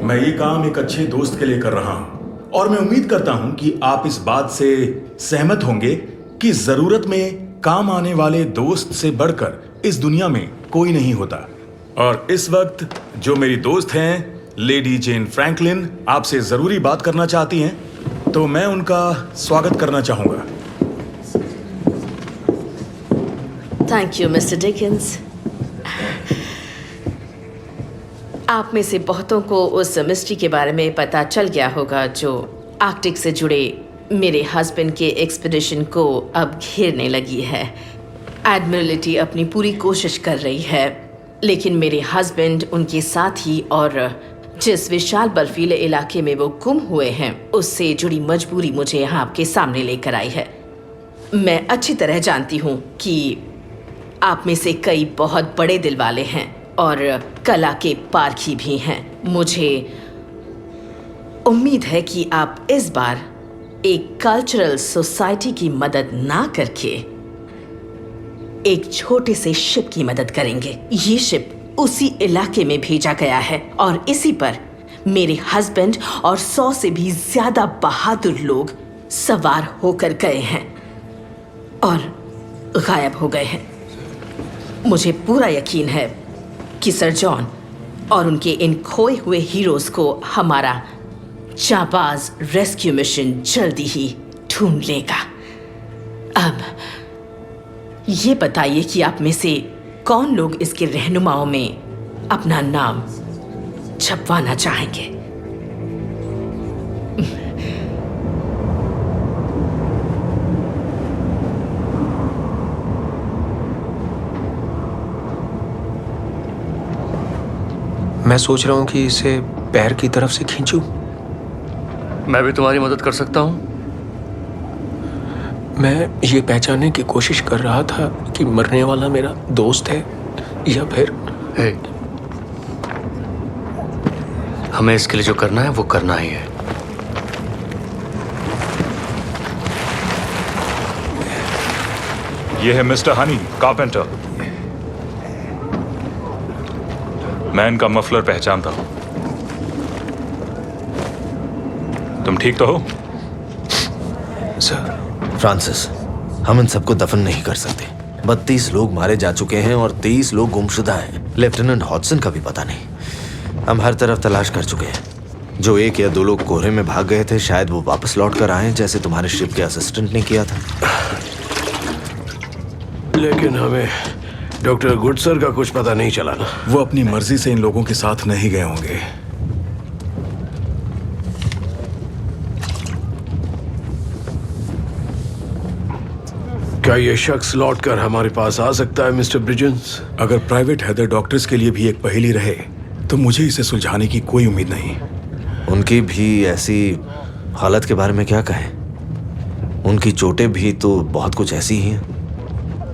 मैं ये काम एक अच्छे दोस्त के लिए कर रहा हूं और मैं उम्मीद करता हूं कि आप इस बात से सहमत होंगे कि जरूरत में काम आने वाले दोस्त से बढ़कर इस दुनिया में कोई नहीं होता। और इस वक्त जो मेरी दोस्त हैं लेडी जेन फ्रैंकलिन आपसे जरूरी बात करना चाहती हैं, तो मैं उनका स्वागत करना चाहूंगा। Thank you mister Dickens. आप में से बहुतों को उस मिस्ट्री के बारे में पता चल गया होगा जो आर्कटिक से जुड़े मेरे हस्बैंड के एक्सपीडिशन को अब घेरने लगी है। एडमिरल्टी अपनी पूरी कोशिश कर रही है, लेकिन मेरे हस्बैंड, उनके साथी और जिस विशाल बर्फीले इलाके में वो गुम हुए हैं, उससे जुड़ी मजबूरी मुझे यहाँ आपके सामने लेकर आई है। मैं अच्छी तरह जानती हूँ कि आप में से कई बहुत बड़े दिल वाले हैं और कला के पारखी भी हैं। मुझे उम्मीद है कि आप इस बार एक कल्चरल सोसाइटी की मदद ना करके एक छोटे से शिप की मदद करेंगे। ये शिप उसी इलाके में भेजा गया है और इसी पर मेरे हस्बैंड और 100 से भी ज्यादा बहादुर लोग सवार होकर गए हैं और गायब हो गए हैं। मुझे पूरा यकीन है कि सर जॉन और उनके इन खोए हुए हीरोज को हमारा जाबाज रेस्क्यू मिशन जल्दी ही ढूंढ लेगा। अब ये बताइए कि आप में से कौन लोग इसके रहनुमाओं में अपना नाम छपवाना चाहेंगे? मैं सोच रहा हूं कि इसे पैर की तरफ से खींचूं। मैं भी तुम्हारी मदद कर सकता हूं। मैं ये पहचानने की कोशिश कर रहा था कि मरने वाला मेरा दोस्त है या फिर हमें इसके लिए जो करना है वो करना ही है। ये है मिस्टर हनी कारपेंटर। मैं इनका मफलर पहचानता हूं। तुम ठीक तो हो? सर। फ्रांसिस, हम इन सबको दफन नहीं कर सकते। 32 लोग मारे जा चुके हैं और 23 लोग गुमशुदा हैं। लेफ्टिनेंट हॉडसन का भी पता नहीं। हम हर तरफ तलाश कर चुके हैं। जो 1 या 2 लोग कोहरे में भाग गए थे, शायद वो वापस लौट कर आए, जैसे तुम्हारे शिप के असिस्टेंट ने किया था। लेकिन हमें डॉक्टर गुड सर का कुछ पता नहीं चला ना। वो अपनी मर्जी से इन लोगों के साथ नहीं गए होंगे। क्या ये शख्स लौट कर हमारे पास आ सकता है मिस्टर ब्रिजेंस? अगर प्राइवेट हैदर डॉक्टर्स के लिए भी एक पहेली रहे तो मुझे इसे सुलझाने की कोई उम्मीद नहीं। उनकी भी ऐसी हालत के बारे में क्या कहें? उनकी चोटें भी तो बहुत कुछ ऐसी ही हैं।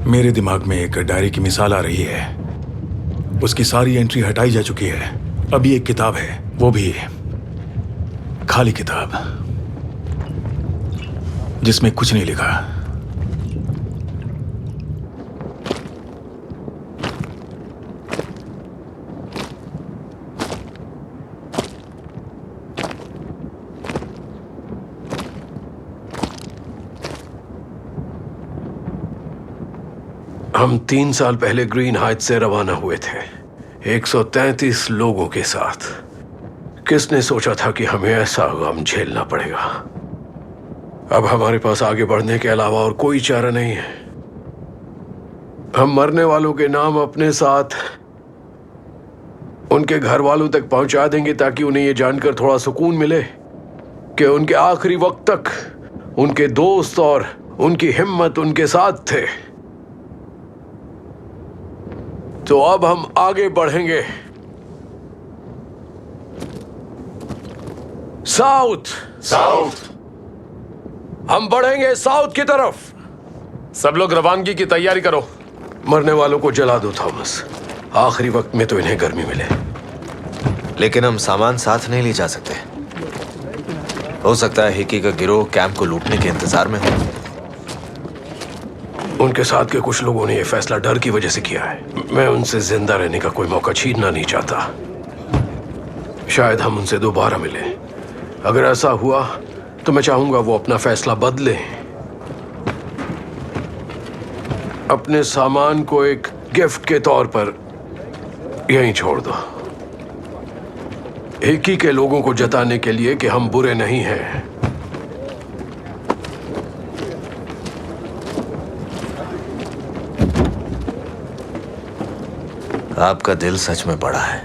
मेरे दिमाग में एक डायरी की मिसाल आ रही है। उसकी सारी एंट्री हटाई जा चुकी है। अभी एक किताब है, वो भी खाली किताब, जिसमें कुछ नहीं लिखा। हम 3 साल पहले ग्रीन हाइट्स से रवाना हुए थे 133 लोगों के साथ। किसने सोचा था कि हमें ऐसा गम झेलना पड़ेगा? अब हमारे पास आगे बढ़ने के अलावा और कोई चारा नहीं है। हम मरने वालों के नाम अपने साथ उनके घर वालों तक पहुंचा देंगे ताकि उन्हें यह जानकर थोड़ा सुकून मिले कि उनके आखिरी वक्त तक उनके दोस्त और उनकी हिम्मत उनके साथ थे। तो अब हम आगे बढ़ेंगे साउथ। हम बढ़ेंगे साउथ की तरफ। सब लोग रवानगी की तैयारी करो। मरने वालों को जला दो थॉमस। आखिरी वक्त में तो इन्हें गर्मी मिले। लेकिन हम सामान साथ नहीं ले जा सकते। हो सकता है हिकी का गिरोह कैंप को लूटने के इंतजार में हो। उनके साथ के कुछ लोगों ने यह फैसला डर की वजह से किया है। मैं उनसे जिंदा रहने का कोई मौका छीनना नहीं चाहता। शायद हम उनसे दोबारा मिले। अगर ऐसा हुआ तो मैं चाहूंगा वो अपना फैसला बदले। अपने सामान को एक गिफ्ट के तौर पर यहीं छोड़ दो, एक ही के लोगों को जताने के लिए कि हम बुरे नहीं हैं। आपका दिल सच में बड़ा है।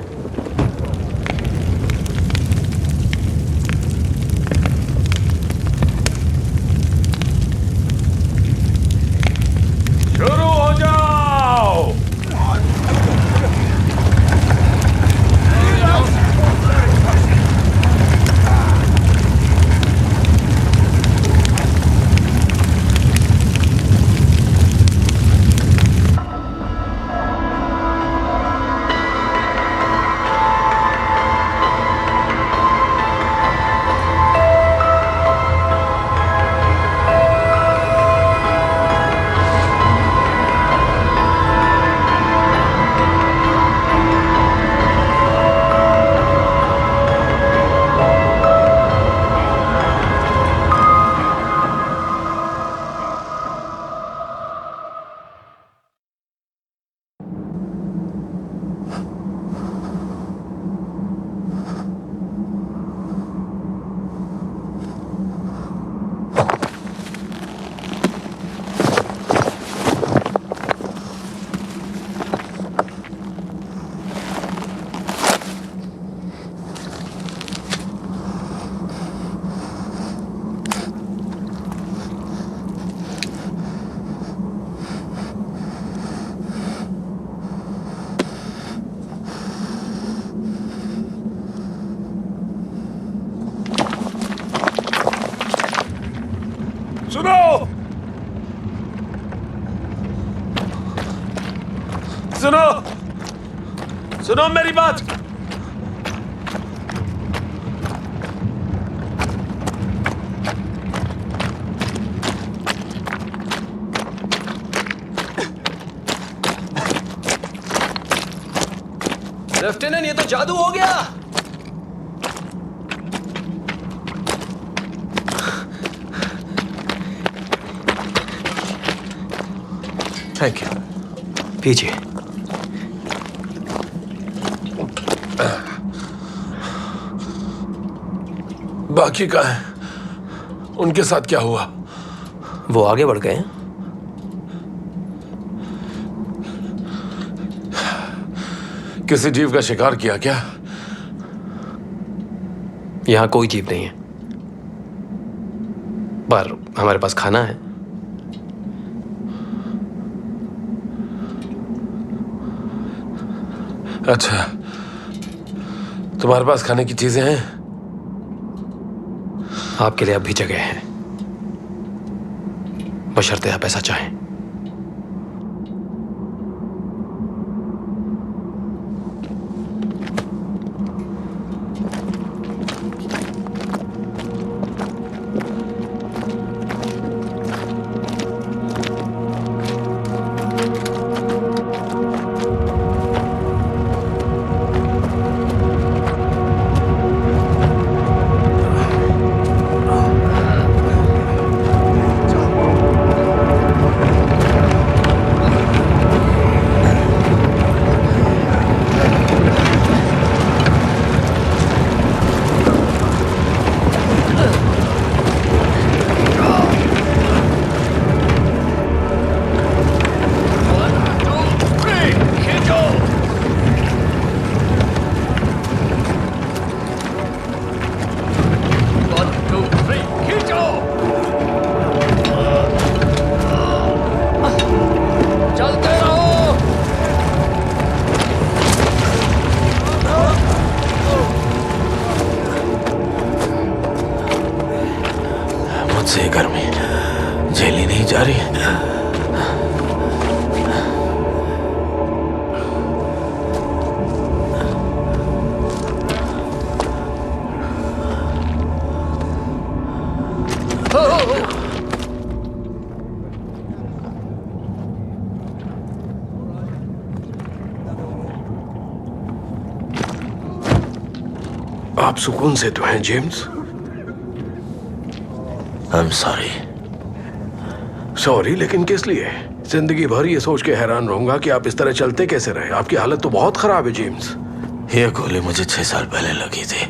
शुरू हो जाओ। सुनो, सुनो, सुनो मेरी बात। लेफ्टिनेंट, ये तो जादू हो गया। Thank you. पीछे। बाकी का है, उनके साथ क्या हुआ? वो आगे बढ़ गए हैं। किसी जीव का शिकार किया क्या? यहां कोई जीव नहीं है, पर हमारे पास खाना है। अच्छा, तुम्हारे पास खाने की चीजें हैं? आपके लिए अब भी जगह है, बशर्ते आप ऐसा चाहें। मुझसे गर्मी झेली नहीं जा रही। आप सुकून से तो हैं James? I am sorry. Sorry, लेकिन किस लिए? जिंदगी भर ये सोच के हैरान रहूंगा कि आप इस तरह चलते कैसे रहे। आपकी हालत तो बहुत खराब है जेम्स। ये गोली मुझे 6 साल पहले लगी थी।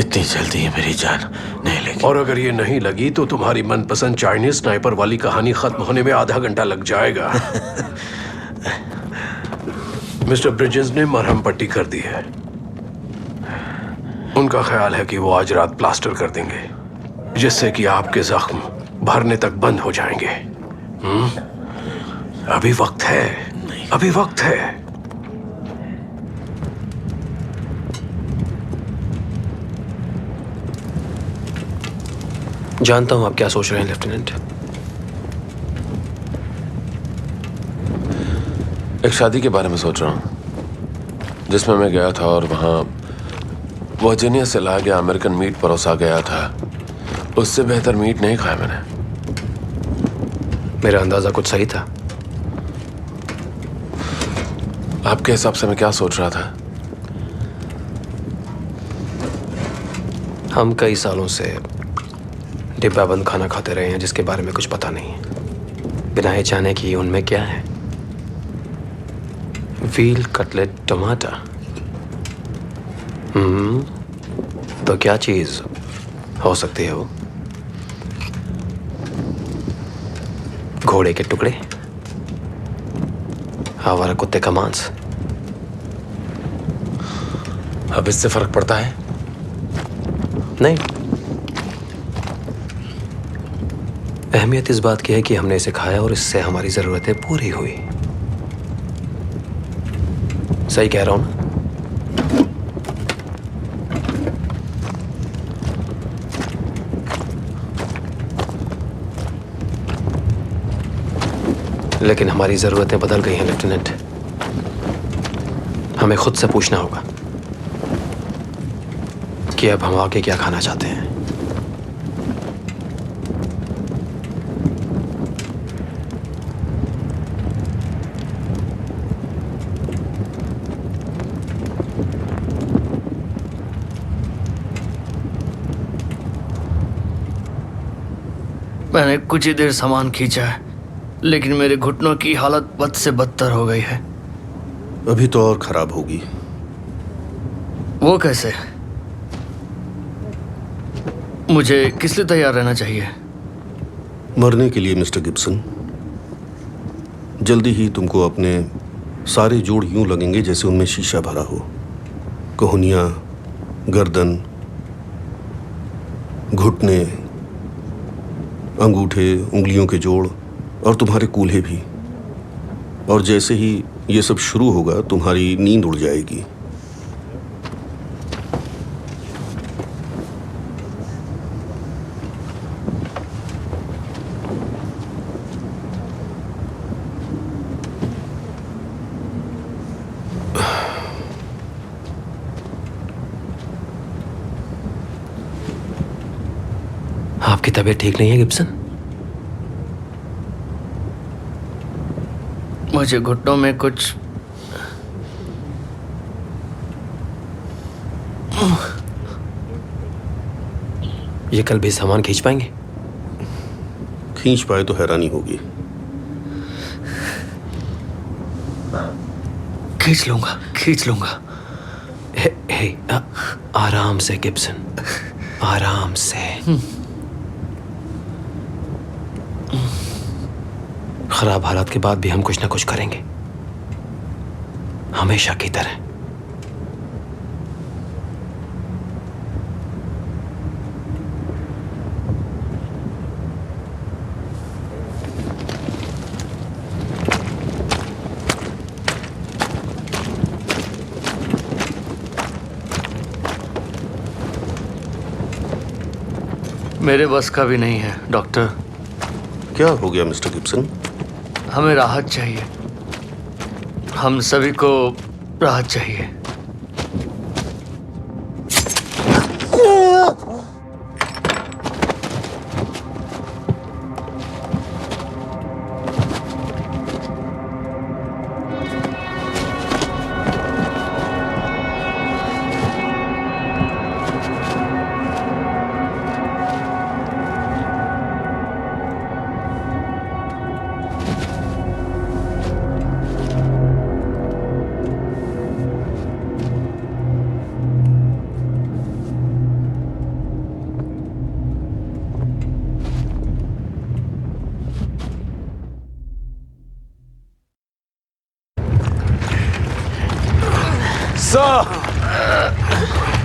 इतनी जल्दी ही मेरी जान नहीं लगी। और अगर ये नहीं लगी तो तुम्हारी मनपसंद चाइनीज स्नाइपर वाली कहानी खत्म होने में आधा घंटा लग जाएगा। मिस्टर ब्रिजेस ने मरहम पट्टी कर दी है। उनका ख्याल है कि वो आज रात प्लास्टर कर देंगे, जिससे कि आपके जख्म भरने तक बंद हो जाएंगे। अभी वक्त है, अभी वक्त है। जानता हूं आप क्या सोच रहे हैं लेफ्टिनेंट। एक शादी के बारे में सोच रहा हूँ जिसमें मैं गया था और वहाँ वर्जीनिया से लाया गया अमेरिकन मीट परोसा गया था। उससे बेहतर मीट नहीं खाया मैंने। मेरा अंदाजा कुछ सही था। आपके हिसाब से मैं क्या सोच रहा था? हम कई सालों से डिब्बाबंद खाना खाते रहे हैं जिसके बारे में कुछ पता नहीं है, बिना ये जाने कि उनमें क्या है। व्हील कटलेट टमाटर। तो क्या चीज हो सकती है वो? घोड़े के टुकड़े, आवारा कुत्ते का मांस। अब इससे फर्क पड़ता है? नहीं, अहमियत इस बात की है कि हमने इसे खाया और इससे हमारी जरूरतें पूरी हुई। सही कह रहा हूं ना? लेकिन हमारी जरूरतें बदल गई हैं लेफ्टिनेंट। हमें खुद से पूछना होगा कि अब हम आगे क्या खाना चाहते हैं। मैंने कुछ ही देर सामान खींचा है, लेकिन मेरे घुटनों की हालत बद से बदतर हो गई है। अभी तो और खराब होगी। वो कैसे? मुझे किस लिए तैयार रहना चाहिए? मरने के लिए मिस्टर गिब्सन। जल्दी ही तुमको अपने सारे जोड़ यूं लगेंगे जैसे उनमें शीशा भरा हो। कोहनियाँ, गर्दन, घुटने, अंगूठे, उंगलियों के जोड़ और तुम्हारे कूल्हे भी। और जैसे ही ये सब शुरू होगा तुम्हारी नींद उड़ जाएगी। आपकी तबीयत ठीक नहीं है गिब्सन? मुझे घुटनों में कुछ ये कल भी सामान खींच पाएंगे? खींच पाए तो हैरानी होगी। खींच लूंगा, खींच लूंगा। आराम से गिब्सन, आराम से। खराब हालात के बाद भी हम कुछ ना कुछ करेंगे, हमेशा की तरह। मेरे बस का भी नहीं है डॉक्टर। क्या हो गया मिस्टर गिब्सन? हमें राहत चाहिए, हम सभी को राहत चाहिए।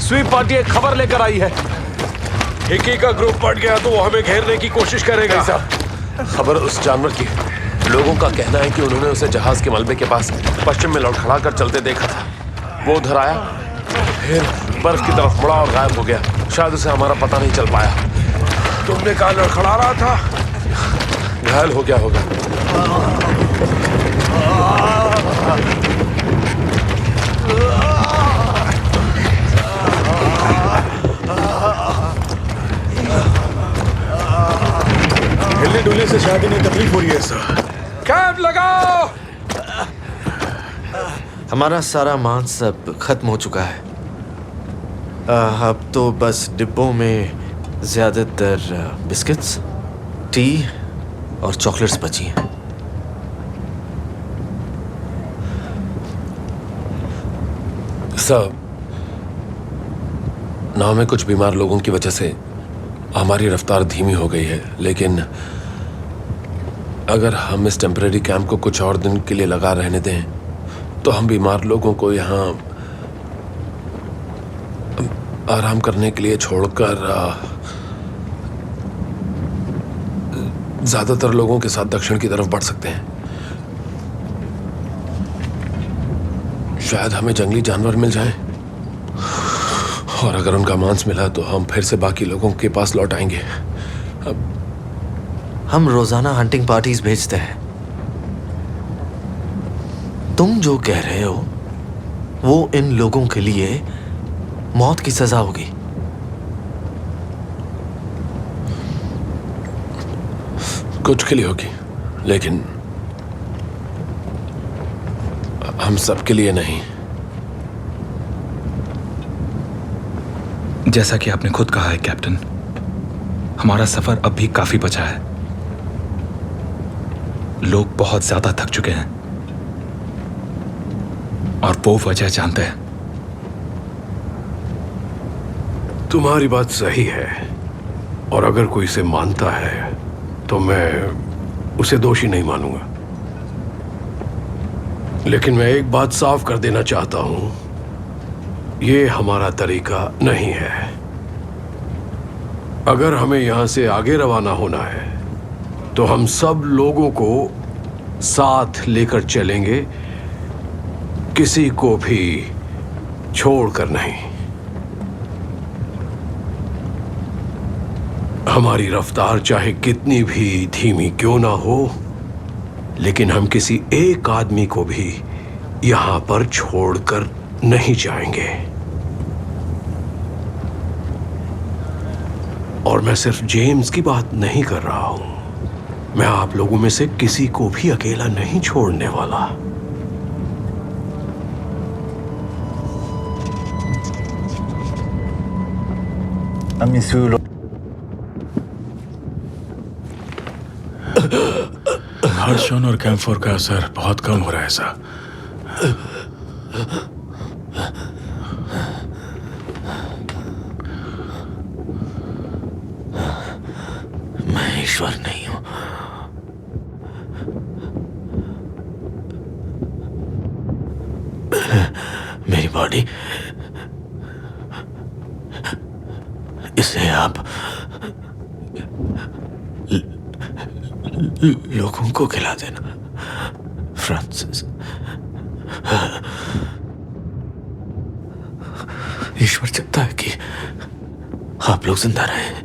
स्वीप पार्टी एक खबर लेकर आई है। हिकी का ग्रुप बढ़ गया तो वो हमें घेरने की कोशिश करेगा। खबर उस जानवर की। लोगों का कहना है कि उन्होंने उसे जहाज के मलबे के पास पश्चिम में लड़खड़ा कर चलते देखा था। वो उधर आया, फिर बर्फ की तरफ मुड़ा और गायब हो गया। शायद उसे हमारा पता नहीं चल पाया। तुमने कहा लड़खड़ा रहा था? घायल हो गया होगा। हिलने डुलने से शायद इन्हें तकलीफ हो रही है सर। कैंप लगाओ। हमारा सारा मांस अब खत्म हो चुका है। अब तो बस डिब्बों में ज्यादातर बिस्किट्स, टी और चॉकलेट्स बची हैं। सर, नाव में कुछ बीमार लोगों की वजह से हमारी रफ्तार धीमी हो गई है, लेकिन अगर हम इस टेम्परेरी कैंप को कुछ और दिन के लिए लगा रहने दें तो हम बीमार लोगों को यहाँ आराम करने के लिए छोड़कर ज्यादातर लोगों के साथ दक्षिण की तरफ बढ़ सकते हैं। शायद हमें जंगली जानवर मिल जाएं, और अगर उनका मांस मिला तो हम फिर से बाकी लोगों के पास लौट आएंगे। हम रोजाना हंटिंग पार्टीज भेजते हैं। तुम जो कह रहे हो वो इन लोगों के लिए मौत की सजा होगी। कुछ के लिए होगी, लेकिन हम सब के लिए नहीं। जैसा कि आपने खुद कहा है कैप्टन, हमारा सफर अब भी काफी बचा है। लोग बहुत ज्यादा थक चुके हैं और वो वजह जानते हैं। तुम्हारी बात सही है, और अगर कोई इसे मानता है तो मैं उसे दोषी नहीं मानूंगा। लेकिन मैं एक बात साफ कर देना चाहता हूं, ये हमारा तरीका नहीं है। अगर हमें यहां से आगे रवाना होना है तो हम सब लोगों को साथ लेकर चलेंगे, किसी को भी छोड़कर नहीं। हमारी रफ्तार चाहे कितनी भी धीमी क्यों ना हो, लेकिन हम किसी एक आदमी को भी यहां पर छोड़कर नहीं जाएंगे। और मैं सिर्फ जेम्स की बात नहीं कर रहा हूं, मैं आप लोगों में से किसी को भी अकेला नहीं छोड़ने वाला। हर्षन और कैम्फोर का असर बहुत कम हो रहा है सर। मैं ईश्वर नहीं हूं। मेरी बॉडी, इसे आप लोगों को खिला देना, फ्रांसिस। ईश्वर चाहता है कि आप लोग जिंदा रहें।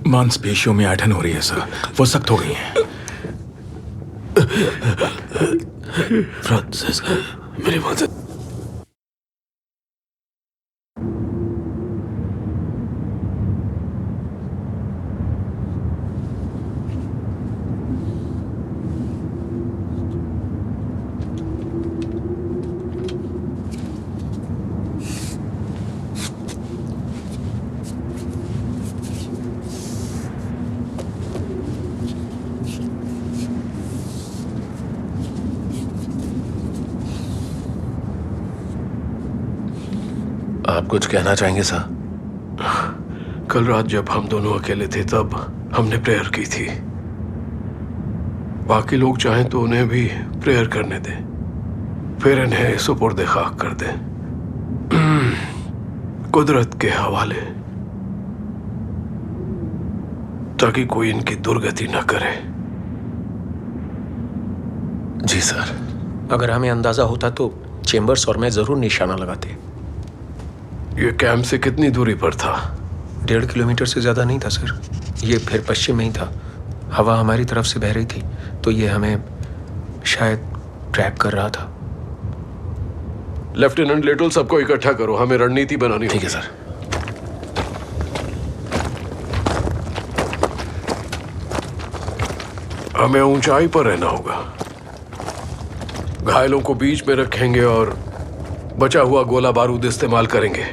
मांसपेशियों में ऐंठन हो रही है सर, वो सख्त हो गई हैं। फ्रांसिस, मेरी मदद। आप कुछ कहना चाहेंगे सर? कल रात जब हम दोनों अकेले थे तब हमने प्रेयर की थी। बाकी लोग चाहें तो उन्हें भी प्रेयर करने दें, फिर इन्हें सुपुर्द खाक कर दें कुदरत के हवाले, ताकि कोई इनकी दुर्गति न करे। जी सर। अगर हमें अंदाजा होता तो चेम्बर्स और मैं जरूर निशाना लगाते। ये कैंप से कितनी दूरी पर था? 1.5 किलोमीटर से ज्यादा नहीं था सर। ये फिर पश्चिम में ही था। हवा हमारी तरफ से बह रही थी तो ये हमें शायद ट्रैप कर रहा था। लेफ्टिनेंट लिटल, सबको इकट्ठा करो, हमें रणनीति बनानी ठीक है सर। हमें ऊंचाई पर रहना होगा, घायलों को बीच में रखेंगे और बचा हुआ गोला बारूद इस्तेमाल करेंगे।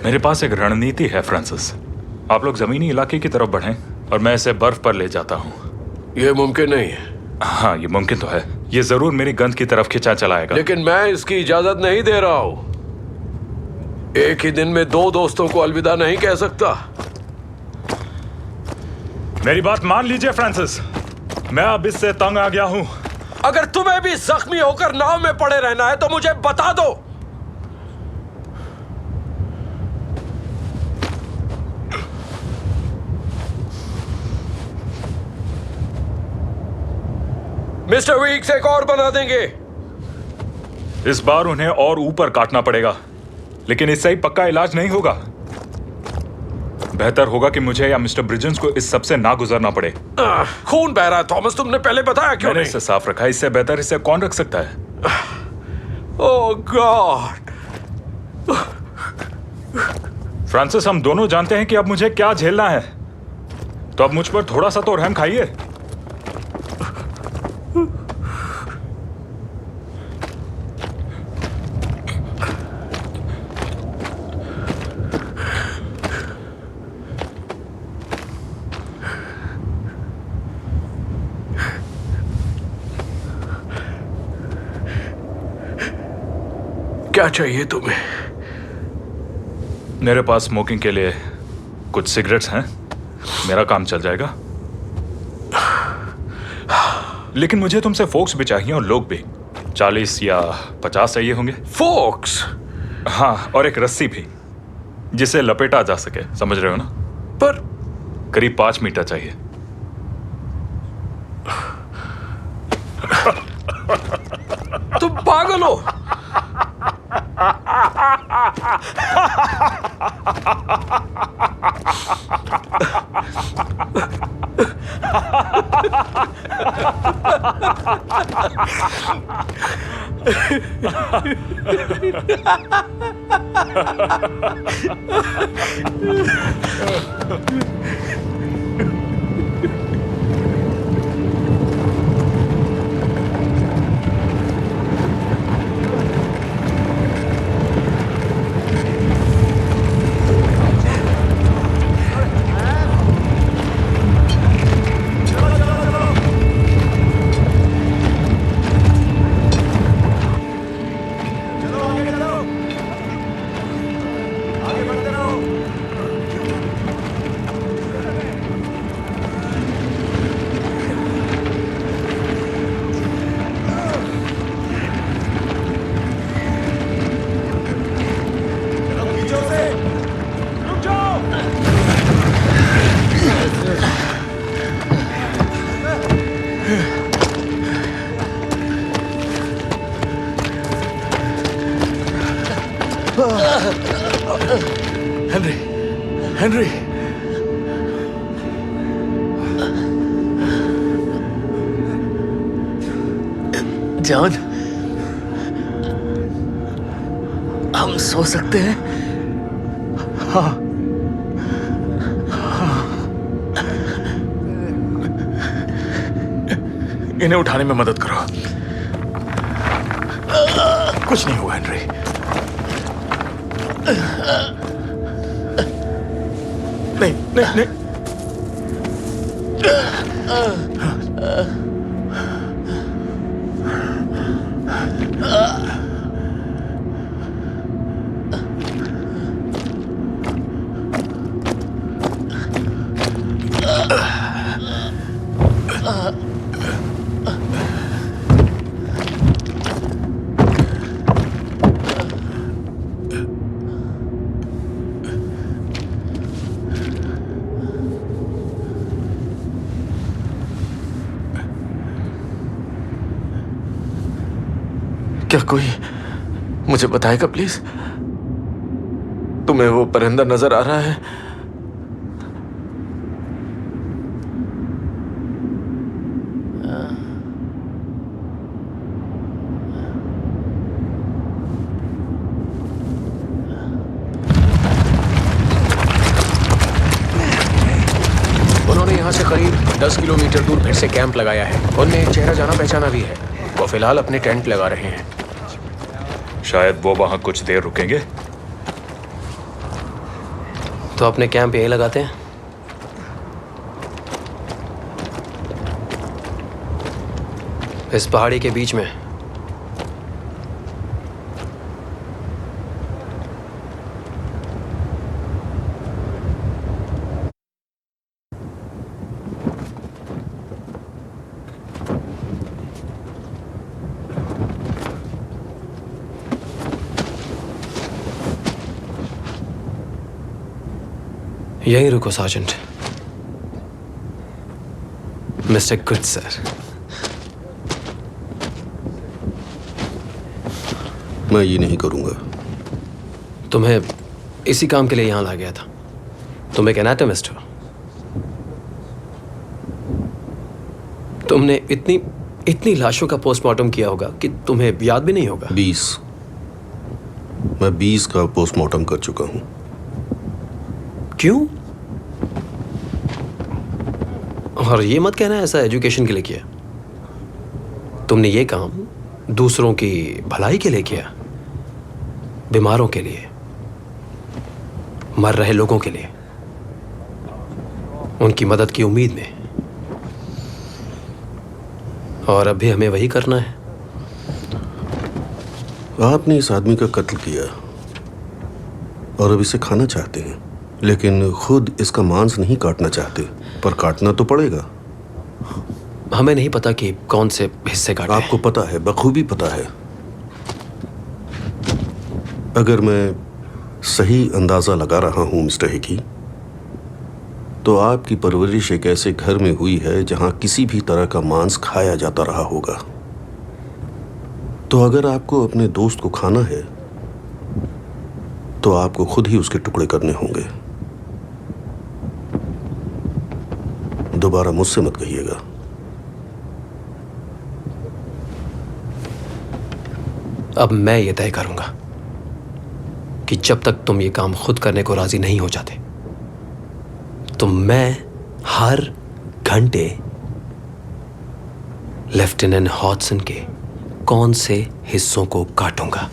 मेरे पास एक रणनीति है फ्रांसिस। आप लोग जमीनी इलाके की तरफ बढ़ें और मैं इसे बर्फ पर ले जाता हूँ। यह मुमकिन नहीं है। हाँ, ये मुमकिन तो है। ये जरूर मेरी गंध की तरफ खिंचा चलाएगा। लेकिन मैं इसकी इजाजत नहीं दे रहा हूं। एक ही दिन में 2 दोस्तों को अलविदा नहीं कह सकता। मेरी बात मान लीजिए फ्रांसिस, मैं अब इससे तंग आ गया हूं। अगर तुम्हें भी जख्मी होकर नाव में पड़े रहना है तो मुझे बता दो। मिस्टर वीक्स एक और बना देंगे। इस बार उन्हें और ऊपर काटना पड़ेगा, लेकिन इससे ही पक्का इलाज नहीं होगा। बेहतर होगा कि मुझे या मिस्टर ब्रिजेंस को इस सब से ना गुजरना पड़े। खून बह रहा है थॉमस, तुमने पहले बताया क्यों मैंने नहीं? इसे साफ रखा, इससे बेहतर इसे कौन रख सकता है? ओह गॉड। फ्रांसिस, हम दोनों जानते हैं कि अब मुझे क्या झेलना है, तो अब मुझ पर थोड़ा सा तो रहम खाइए। क्या चाहिए तुम्हें? मेरे पास स्मोकिंग के लिए कुछ सिगरेट्स हैं, मेरा काम चल जाएगा। लेकिन मुझे तुमसे फोक्स भी चाहिए और लोग भी। 40 या 50 चाहिए होंगे। फोक्स? हाँ, और एक रस्सी भी जिसे लपेटा जा सके, समझ रहे हो ना? पर करीब 5 मीटर चाहिए। तुम पागल हो? हेनरी, हेनरी, जॉन, हम सो सकते हैं? हाँ, इन्हें उठाने में मदद करो। कुछ नहीं हुआ हेनरी। नहीं नहीं नहीं। क्या कोई मुझे बताएगा प्लीज? तुम्हें वो परिंदा नजर आ रहा है? उन्होंने यहाँ से करीब 10 किलोमीटर दूर फिर से कैंप लगाया है। उनमें एक चेहरा जाना पहचाना भी है। वो फिलहाल अपने टेंट लगा रहे हैं। शायद वो वहां कुछ देर रुकेंगे। तो अपने कैंप यहीं लगाते हैं। इस पहाड़ी के बीच में। यहीं रुको सार्जेंट। Mister good sir. मैं ये नहीं करूंगा। तुम्हें इसी काम के लिए यहां ला गया था। तुम एक एनाटोमिस्ट हो। तुमने इतनी लाशों का पोस्टमार्टम किया होगा कि तुम्हें याद भी नहीं होगा। 20। मैं 20 का पोस्टमार्टम कर चुका हूं। क्यों? और ये मत कहना ऐसा एजुकेशन के लिए किया। तुमने ये काम दूसरों की भलाई के लिए किया, बीमारों के लिए, मर रहे लोगों के लिए, उनकी मदद की उम्मीद में। और अब भी हमें वही करना है। आपने इस आदमी का कत्ल किया और अब इसे खाना चाहते हैं, लेकिन खुद इसका मांस नहीं काटना चाहते। पर काटना तो पड़ेगा। हमें नहीं पता कि कौन से हिस्से काटे। आपको पता है, बखूबी पता है। अगर मैं सही अंदाजा लगा रहा हूं मिस्टर हिकी, तो आपकी परवरिश एक ऐसे घर में हुई है जहां किसी भी तरह का मांस खाया जाता रहा होगा। तो अगर आपको अपने दोस्त को खाना है तो आपको खुद ही उसके टुकड़े करने होंगे। दोबारा मुझसे मत कहिएगा। अब मैं ये तय करूंगा कि जब तक तुम ये काम खुद करने को राजी नहीं हो जाते, तो मैं हर घंटे लेफ्टिनेंट हॉडसन के कौन से हिस्सों को काटूंगा।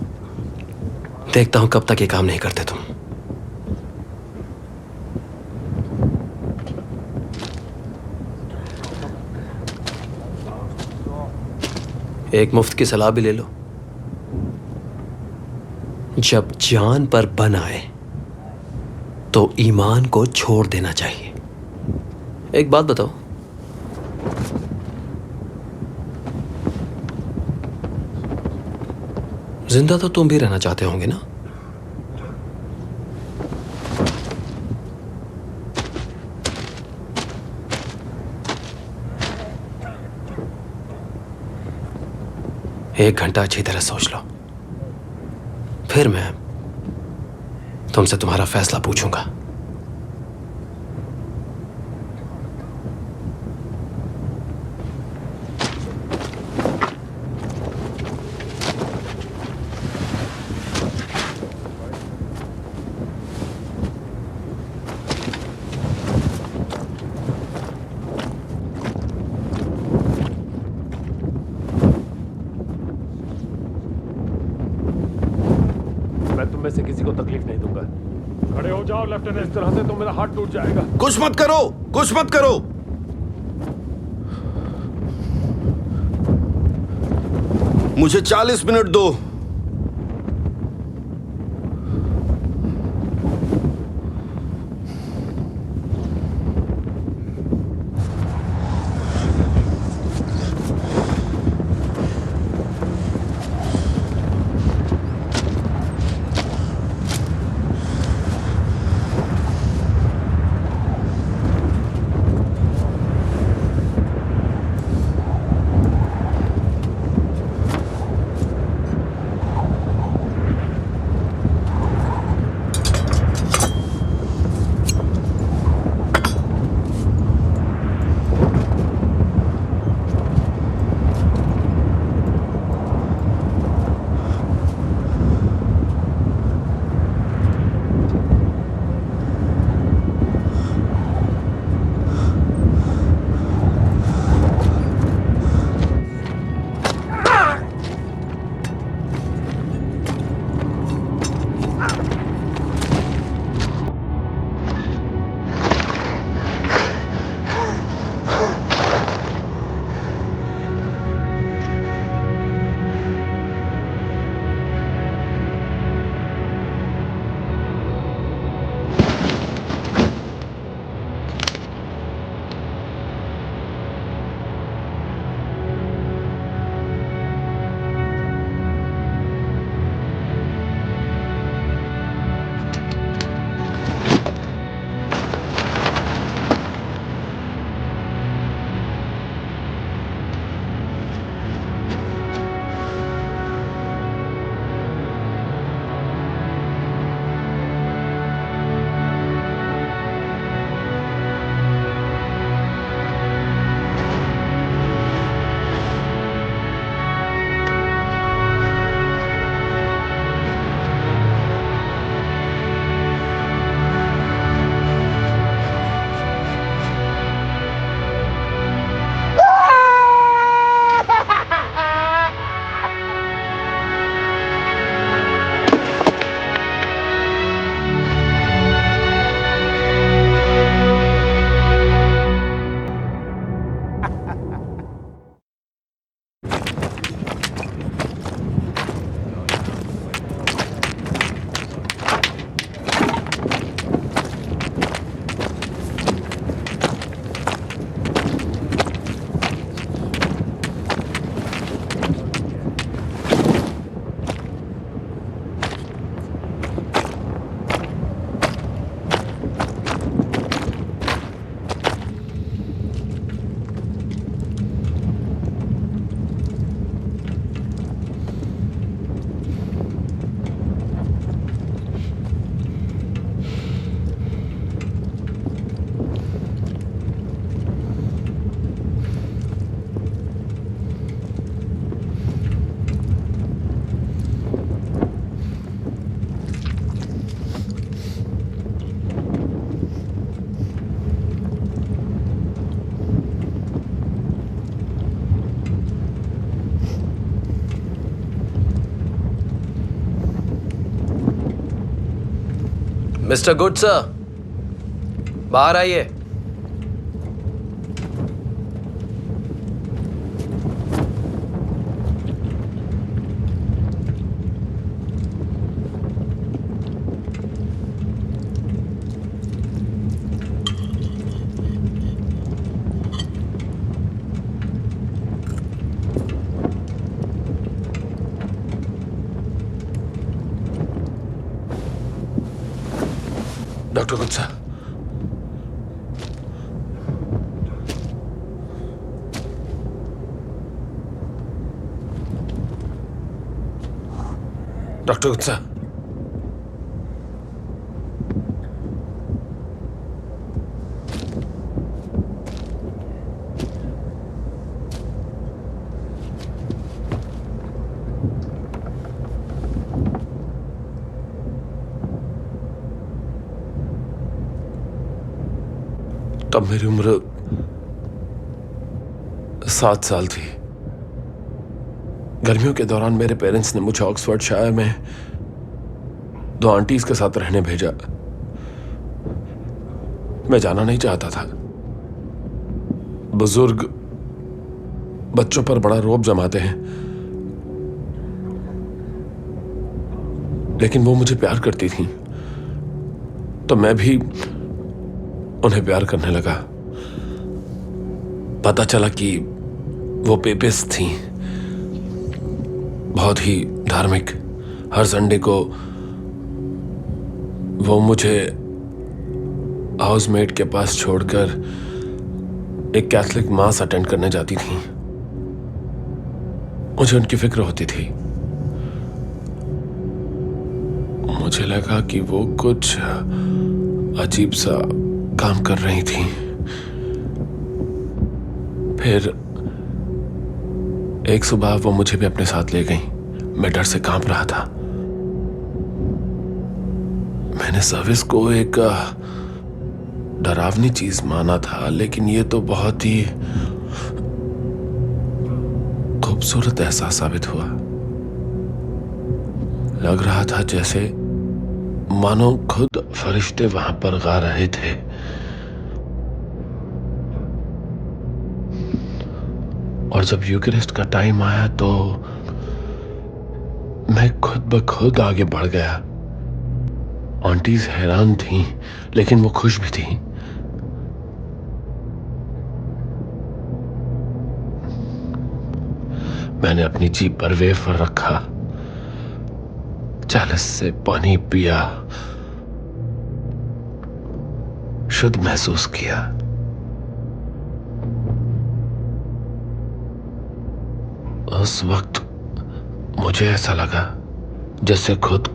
देखता हूं कब तक ये काम नहीं करते तुम। एक मुफ्त की सलाह भी ले लो। जब जान पर बन आए तो ईमान को छोड़ देना चाहिए। एक बात बताओ, जिंदा तो तुम भी रहना चाहते होंगे ना? एक घंटा अच्छी तरह सोच लो, फिर मैं तुमसे तुम्हारा फैसला पूछूंगा। में से किसी को तकलीफ नहीं दूंगा। खड़े हो जाओ लेफ्टिनेंट। इस तरह से तो मेरा हाथ टूट जाएगा। कुछ मत करो, कुछ मत करो। मुझे 40 मिनट दो। मिस्टर गुड सर, बाहर आइए। डॉक्टर गुप्ता, डॉक्टर गुप्ता, तब मेरी उम्र 7 साल थी। गर्मियों के दौरान मेरे पेरेंट्स ने मुझे ऑक्सफोर्डशायर में 2 आंटीज के साथ रहने भेजा। मैं जाना नहीं चाहता था। बुजुर्ग बच्चों पर बड़ा रौब जमाते हैं, लेकिन वो मुझे प्यार करती थी, तो मैं भी उन्हें प्यार करने लगा। पता चला कि वो पेपिस्ट थी, बहुत ही धार्मिक। हर संडे को वो मुझे हाउसमेट के पास छोड़कर एक कैथलिक मास अटेंड करने जाती थी। मुझे उनकी फिक्र होती थी। मुझे लगा कि वो कुछ अजीब सा काम कर रही थी। फिर एक सुबह वो मुझे भी अपने साथ ले गई। मैं डर से कांप रहा था। मैंने सर्विस को एक डरावनी चीज माना था, लेकिन ये तो बहुत ही खूबसूरत एहसास साबित हुआ। लग रहा था जैसे मानो खुद फरिश्ते वहां पर गा रहे थे। और जब यूकरिस्ट का टाइम आया तो मैं खुद ब खुद आगे बढ़ गया। आंटीज हैरान थीं, लेकिन वो खुश भी थीं। मैंने अपनी जीभ पर वेफर रखा, चालस से पानी पिया, शुद्ध महसूस किया। उस वक्त मुझे ऐसा लगा जैसे खुद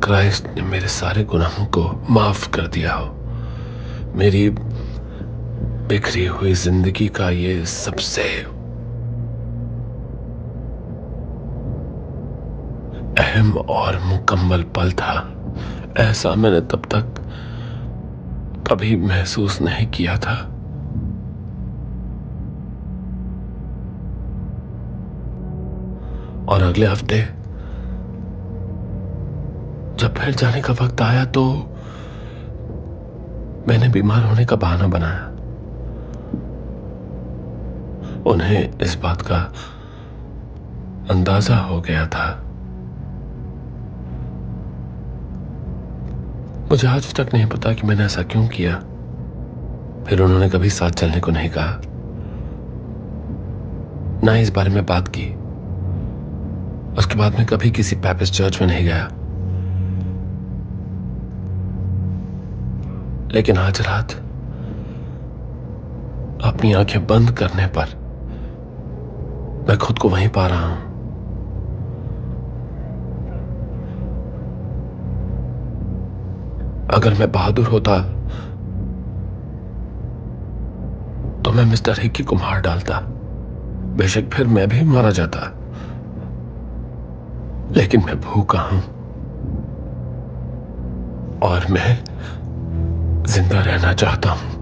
क्राइस्ट ने मेरे सारे गुनाहों को माफ कर दिया हो। मेरी बिखरी हुई जिंदगी का ये सबसे अहम और मुकम्मल पल था। ऐसा मैंने तब तक कभी महसूस नहीं किया था। और अगले हफ्ते जब फिर जाने का वक्त आया तो मैंने बीमार होने का बहाना बनाया। उन्हें इस बात का अंदाजा हो गया था। मुझे आज तक नहीं पता कि मैंने ऐसा क्यों किया। फिर उन्होंने कभी साथ चलने को नहीं कहा, ना इस बारे में बात की। उसके बाद मैं कभी किसी पैपिस्ट चर्च में नहीं गया। लेकिन आज रात अपनी आंखें बंद करने पर मैं खुद को वहीं पा रहा हूं। अगर मैं बहादुर होता तो मैं मिस्टर हिक्की को मार डालता। बेशक फिर मैं भी मारा जाता, लेकिन मैं भूखा हूं और मैं जिंदा रहना चाहता हूं।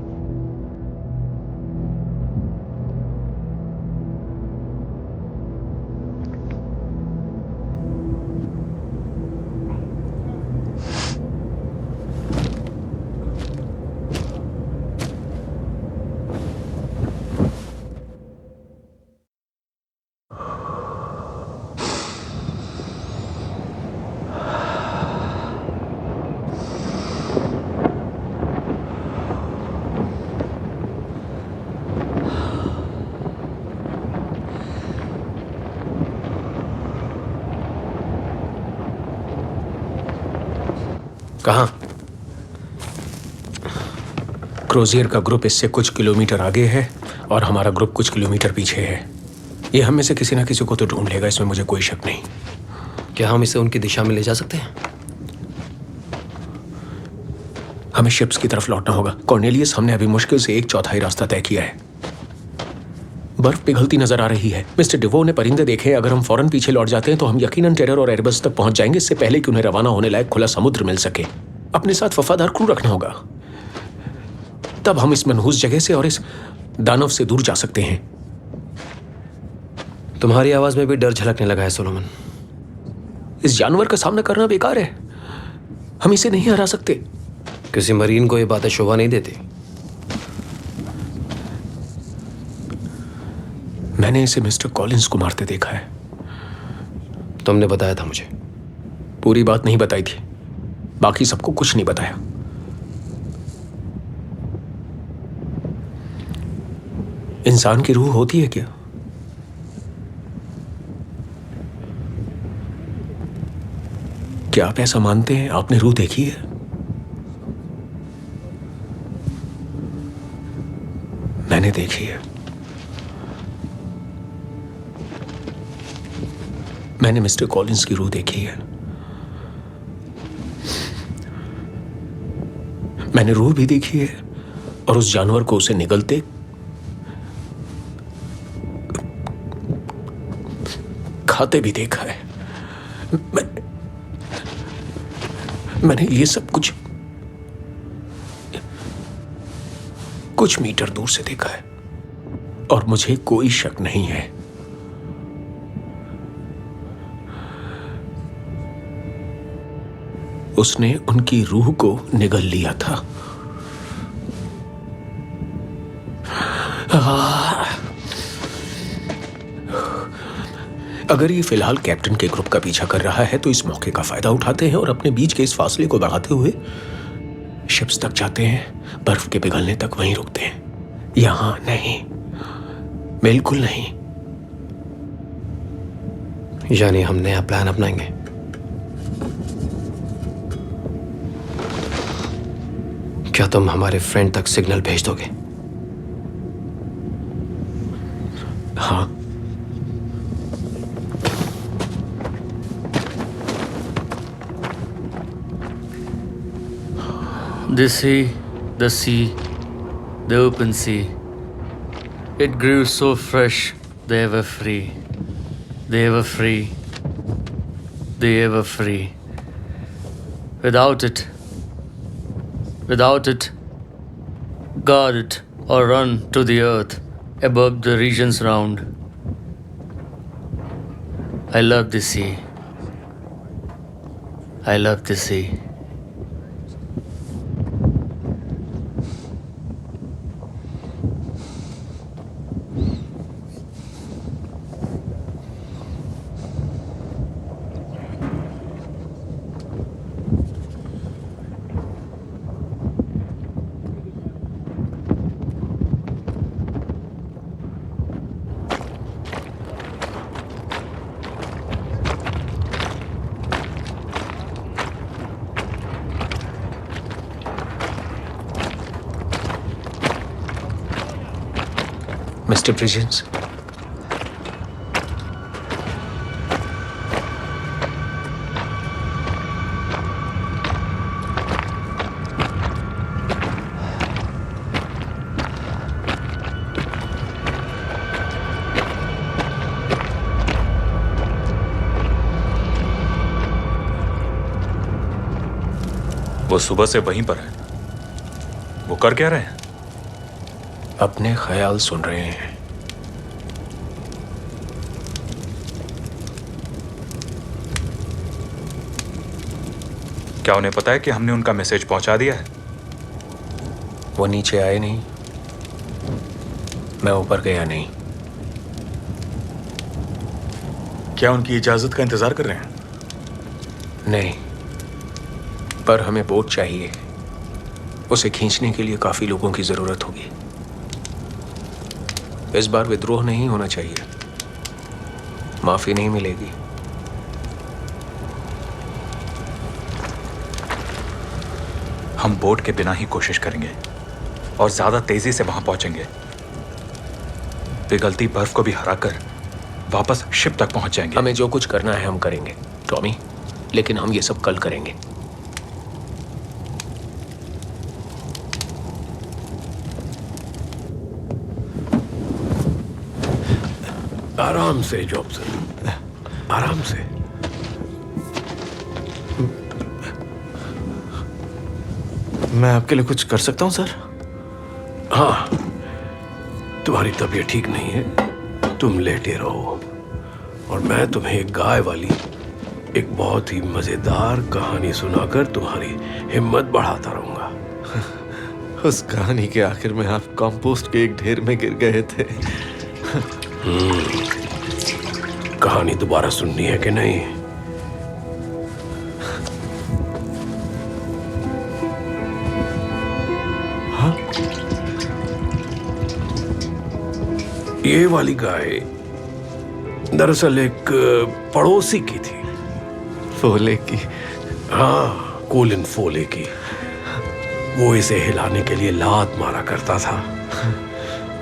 कहाँ? क्रोजियर का ग्रुप इससे कुछ किलोमीटर आगे है और हमारा ग्रुप कुछ किलोमीटर पीछे है। ये हम में से किसी ना किसी को तो ढूंढ लेगा, इसमें मुझे कोई शक नहीं। क्या हम इसे उनकी दिशा में ले जा सकते हैं? हमें शिप्स की तरफ लौटना होगा। कॉर्नेलियस, हमने अभी मुश्किल से 1/4 रास्ता तय किया है। बर्फ पिघलती नजर आ रही है। मिस्टर डिवो ने परिंदे देखे। अगर हम फौरन पीछे लौट जाते हैं तो हम यकीनन टेरर और एरबस तक पहुंच जाएंगे, इससे पहले कि उन्हें रवाना होने लायक खुला समुद्र मिल सके। अपने साथ वफादार क्रू रखना होगा, तब हम इस मनहूस जगह से और इस दानव से दूर जा सकते हैं। तुम्हारी आवाज में भी डर झलकने लगा है सोलोमन। इस जानवर का सामना करना बेकार है, हम इसे नहीं हरा सकते। किसी मरीन को ये बातें शोभा नहीं देती। मैंने इसे मिस्टर कॉलिंस को मारते देखा है। तुमने बताया था मुझे। पूरी बात नहीं बताई थी, बाकी सबको कुछ नहीं बताया। इंसान की रूह होती है क्या? क्या आप ऐसा मानते हैं? आपने रूह देखी है? मैंने देखी है। मैंने मिस्टर कॉलिंस की रूह देखी है। मैंने रूह भी देखी है और उस जानवर को उसे निगलते खाते भी देखा है। मैंने ये सब कुछ मीटर दूर से देखा है और मुझे कोई शक नहीं है। उसने उनकी रूह को निगल लिया था। अगर ये फिलहाल कैप्टन के ग्रुप का पीछा कर रहा है तो इस मौके का फायदा उठाते हैं और अपने बीच के इस फासले को बढ़ाते हुए शिप्स तक जाते हैं, बर्फ के पिघलने तक वहीं रुकते हैं। यहां नहीं, बिल्कुल नहीं। यानी हम नया प्लान अपनाएंगे। क्या तुम हमारे फ्रेंड तक सिग्नल भेज दोगे? हाँ। The sea, the open sea. It grew so fresh, they were free. They were free. They were free. Without it, guard it or run to the earth above the regions round. I love the sea. I love the sea. Mr. Bridgens, वो सुबह से वहीं पर है। वो कर क्या रहे हैं? अपने ख्याल सुन रहे हैं। क्या उन्हें पता है कि हमने उनका मैसेज पहुंचा दिया है? वो नीचे आए नहीं, मैं ऊपर गया नहीं। क्या उनकी इजाजत का इंतजार कर रहे हैं? नहीं, पर हमें बोट चाहिए। उसे खींचने के लिए काफी लोगों की जरूरत होगी। इस बार विद्रोह नहीं होना चाहिए, माफी नहीं मिलेगी। हम बोट के बिना ही कोशिश करेंगे और ज्यादा तेजी से वहां पहुंचेंगे। पिघलती बर्फ को भी हराकर वापस शिप तक पहुंच जाएंगे। हमें जो कुछ करना है हम करेंगे टॉमी, लेकिन हम ये सब कल करेंगे। आराम से जॉब्सन, आराम से। मैं आपके लिए कुछ कर सकता हूं सर? हाँ, तुम्हारी तबीयत ठीक नहीं है, तुम लेटे रहो और मैं तुम्हें एक गाय वाली एक बहुत ही मजेदार कहानी सुनाकर तुम्हारी हिम्मत बढ़ाता रहूंगा। उस कहानी के आखिर में आप कंपोस्ट के एक ढेर में गिर गए थे। कहानी दोबारा सुननी है कि नहीं? हाँ? ये वाली गाय दरअसल एक पड़ोसी की थी। फोले की? हाँ, कोलिन फोले की। वो इसे हिलाने के लिए लात मारा करता था।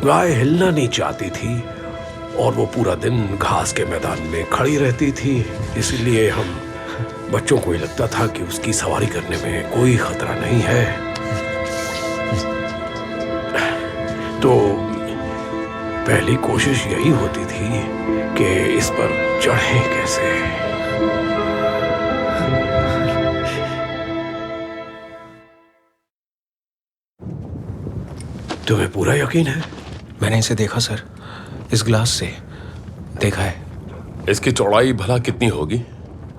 गाय हिलना नहीं चाहती थी और वो पूरा दिन घास के मैदान में खड़ी रहती थी, इसलिए हम बच्चों को ही लगता था कि उसकी सवारी करने में कोई खतरा नहीं है। तो पहली कोशिश यही होती थी कि इस पर चढ़े कैसे। तुम्हें पूरा यकीन है? मैंने इसे देखा सर, इस ग्लास से देखा है। इसकी चौड़ाई भला कितनी होगी?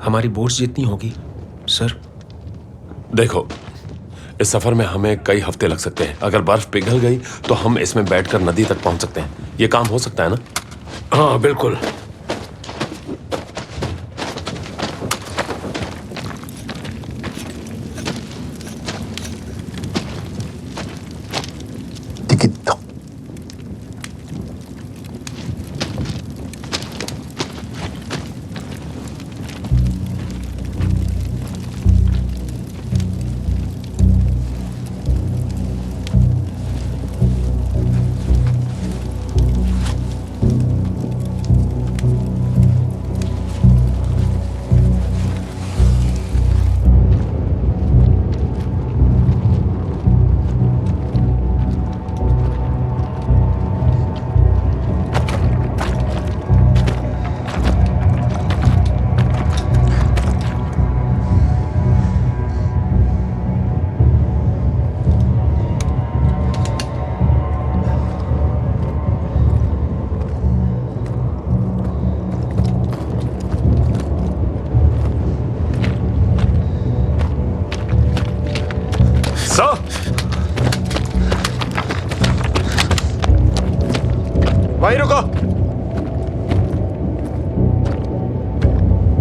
हमारी बोट्स जितनी होगी सर। देखो, इस सफर में हमें कई हफ्ते लग सकते हैं। अगर बर्फ पिघल गई तो हम इसमें बैठकर नदी तक पहुंच सकते हैं। ये काम हो सकता है ना? हाँ बिल्कुल। वहीं रुको।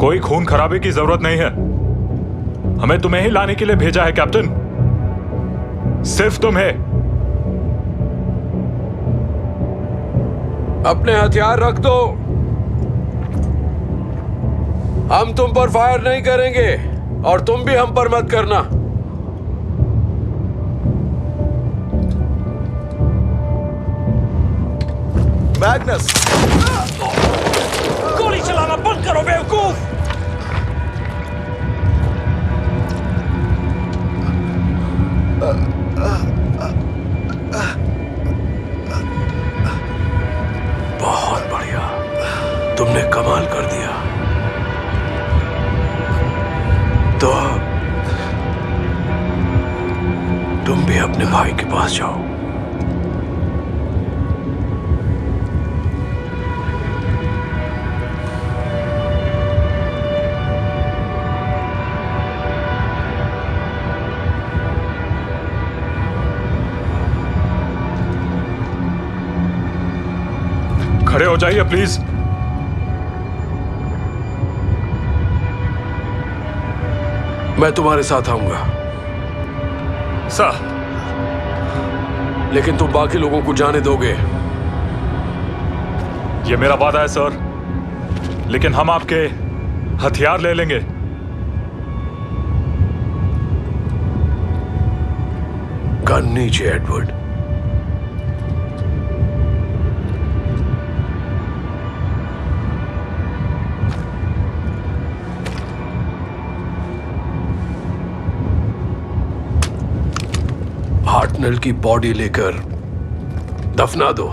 कोई खून खराबे की जरूरत नहीं है। हमें तुम्हें ही लाने के लिए भेजा है कैप्टन, सिर्फ तुम्हें। अपने हथियार रख दो। हम तुम पर फायर नहीं करेंगे और तुम भी हम पर मत करना। मैग्नस, गोली चलाना बंद करो बेवकूफ। बहुत बढ़िया, तुमने कमाल कर दिया। तो अब तुम भी अपने भाई के पास जाओ। खड़े हो जाइए प्लीज। मैं तुम्हारे साथ आऊंगा सर, लेकिन तुम बाकी लोगों को जाने दोगे? ये मेरा वादा है सर, लेकिन हम आपके हथियार ले लेंगे। गन नीचे एडवर्ड। हार्टनेल की बॉडी लेकर दफना दो।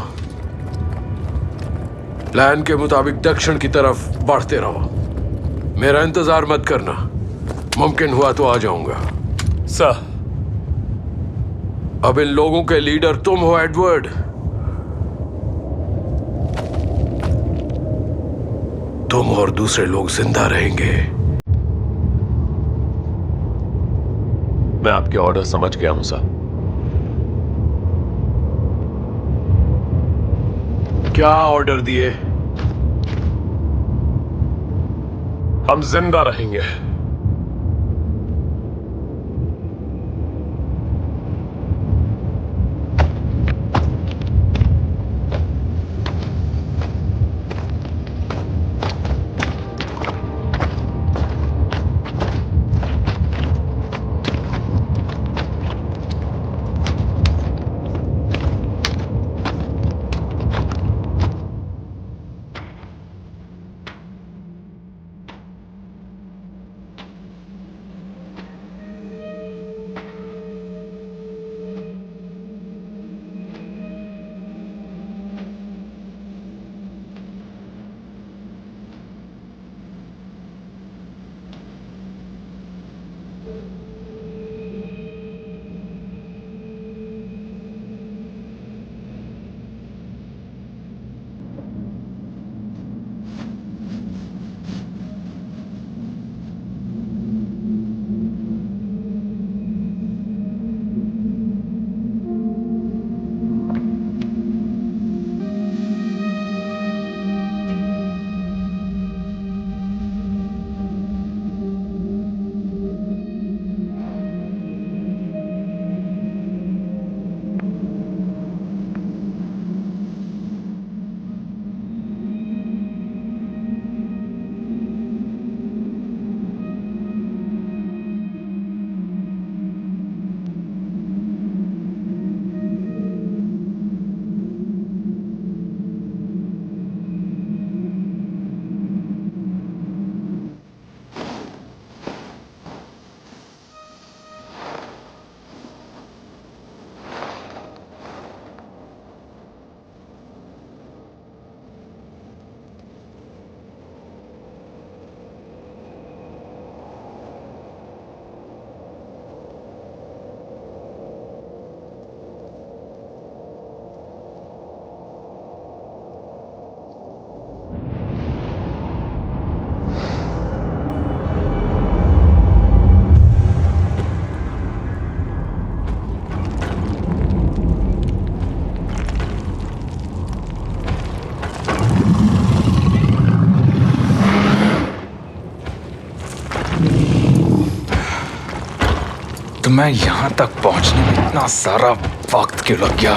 प्लान के मुताबिक दक्षिण की तरफ बढ़ते रहो। मेरा इंतजार मत करना, मुमकिन हुआ तो आ जाऊंगा। सर, अब इन लोगों के लीडर तुम हो एडवर्ड। तुम और दूसरे लोग जिंदा रहेंगे। मैं आपके ऑर्डर समझ गया हूं सर। क्या ऑर्डर दिए? हम जिंदा रहेंगे। मैं यहां तक पहुंचने में इतना सारा वक्त क्यों लग गया?